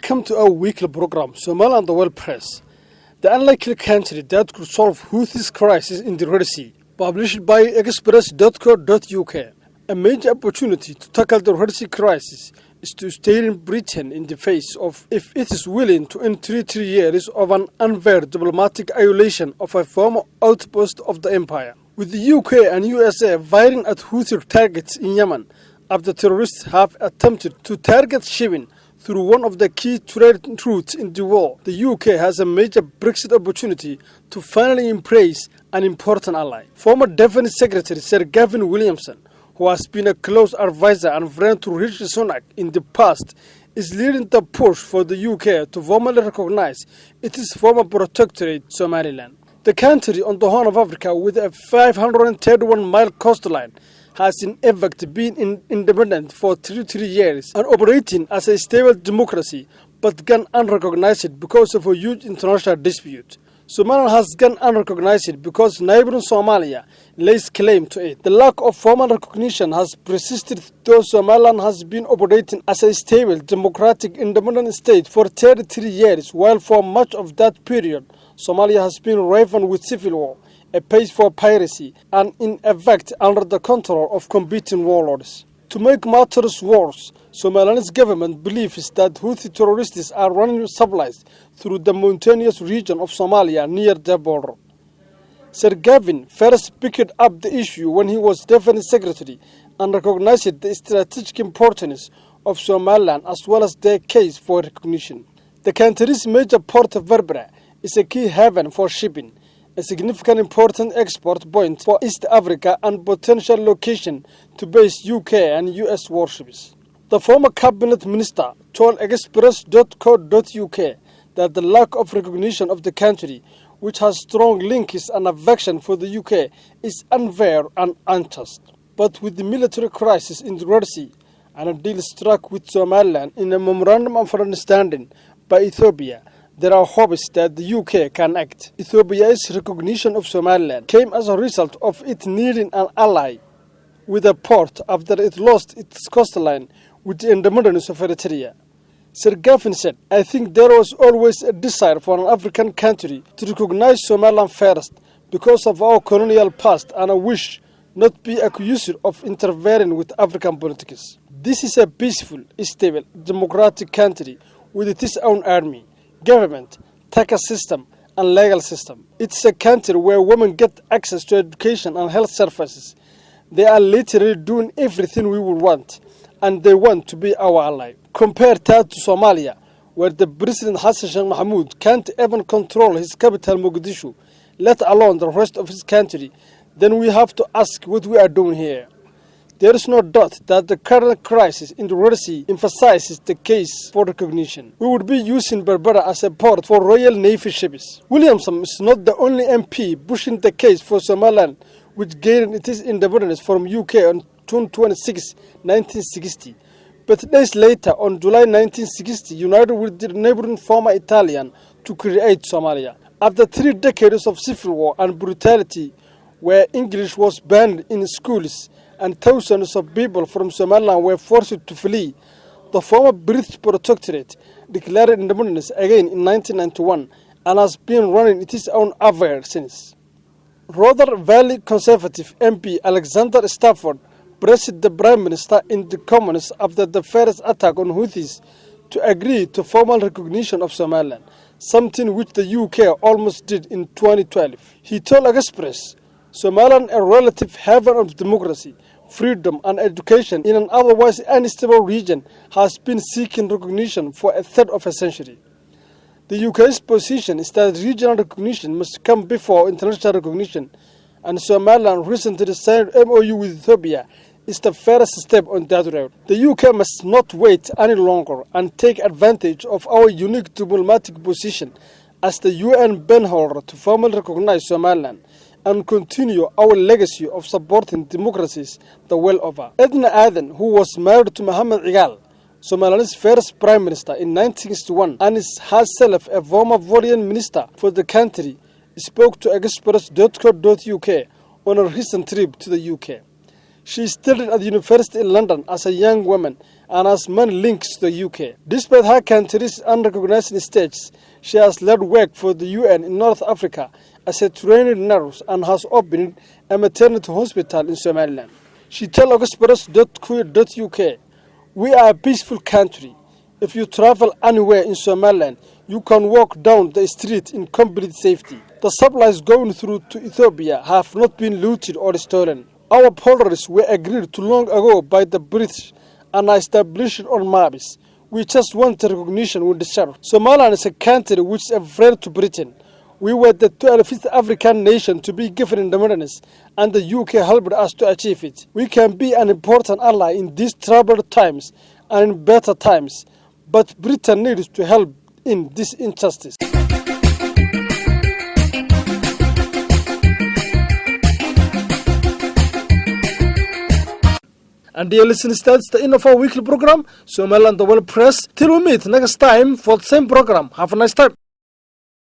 Welcome to our weekly program, Somali and the World Press. The unlikely country that could solve Houthis crisis in the Red Sea, published by express.co.uk. A major opportunity to tackle the Red Sea crisis is to stay in Britain in the face of if it is willing to end 3 years of an unfair diplomatic isolation of a former outpost of the empire. With the UK and USA firing at Houthi targets in Yemen after terrorists have attempted to target shipping through one of the key trade routes in the world, the UK has a major Brexit opportunity to finally embrace an important ally. Former Defence Secretary Sir Gavin Williamson, who has been a close advisor and friend to Rishi Sunak in the past, is leading the push for the UK to formally recognize its former protectorate Somaliland. The country on the Horn of Africa, with a 531-mile coastline, has in effect been independent for 3 years and operating as a stable democracy, but gone unrecognized because of a huge international dispute. Somaliland has gone unrecognized because neighboring Somalia lays claim to it. The lack of formal recognition has persisted, though Somaliland has been operating as a stable, democratic, independent state for 33 years, while for much of that period, Somalia has been riven with civil war, a place for piracy, and in effect under the control of competing warlords. To make matters worse, Somaliland's government believes that Houthi terrorists are running supplies through the mountainous region of Somalia near the border. Sir Gavin first picked up the issue when he was Defence Secretary and recognized the strategic importance of Somaliland as well as their case for recognition. The country's major port of Berbera is a key haven for shipping, a significant important export point for East Africa and potential location to base UK and US warships. The former cabinet minister told express.co.uk that the lack of recognition of the country, which has strong links and affection for the UK, is unfair and unjust. But with the military crisis in the Red Sea and a deal struck with Somaliland in a memorandum of understanding by Ethiopia, there are hopes that the UK can act. Ethiopia's recognition of Somaliland came as a result of it needing an ally with a port after it lost its coastline with the independence of Eritrea. Sir Gavin said, "I think there was always a desire for an African country to recognize Somaliland first because of our colonial past and a wish not be accused of interfering with African politics. This is a peaceful, stable, democratic country with its own army, government, tax system, and legal system. It's a country where women get access to education and health services. They are literally doing everything we would want, and they want to be our ally. Compare that to Somalia, where the President Hassan Sheikh Mohamud can't even control his capital Mogadishu, let alone the rest of his country. Then we have to ask what we are doing here." There is no doubt that the current crisis in the Red Sea emphasizes the case for recognition. We would be using Berbera as a port for Royal Navy ships. Williamson is not the only MP pushing the case for Somaliland, which gained its independence from UK on June 26, 1960. But days later, on July 1960, united with the neighboring former Italian to create Somalia. After 3 decades of civil war and brutality, where English was banned in schools, and thousands of people from Somaliland were forced to flee, the former British protectorate declared independence again in 1991 and has been running its own affairs since. Rother Valley Conservative MP Alexander Stafford pressed the Prime Minister in the Commons after the first attack on Houthis to agree to formal recognition of Somaliland, something which the UK almost did in 2012. He told Express, "Somaliland, a relative haven of democracy, freedom and education in an otherwise unstable region, has been seeking recognition for a third of a century. The UK's position is that regional recognition must come before international recognition, and Somaliland recently signed MOU with Ethiopia is the first step on that road. The UK must not wait any longer and take advantage of our unique diplomatic position as the UN bondholder to formally recognize Somaliland and continue our legacy of supporting democracies the world over." Edna Aden, who was married to Mohammed Igal, Somaliland's first prime minister in 1961, and is herself a former foreign minister for the country, spoke to express.co.uk on a recent trip to the UK. She studied at university in London as a young woman and has many links to the UK. Despite her country's unrecognized status, she has led work for the UN in North Africa as a trained nurse and has opened a maternity hospital in Somaliland. She tells Express.co.uk, "We are a peaceful country. If you travel anywhere in Somaliland, you can walk down the street in complete safety. The supplies going through to Ethiopia have not been looted or stolen. Our borders were agreed to long ago by the British and are established on maps. We just want the recognition we deserve. Somaliland is a country which is a friend to Britain. We were the 25th African nation to be given independence, and the UK helped us to achieve it. We can be an important ally in these troubled times and in better times, but Britain needs to help in this injustice." And dear listeners, that's the end of our weekly program, Somaliland the World Press. Till we meet next time for the same program. Have a nice time.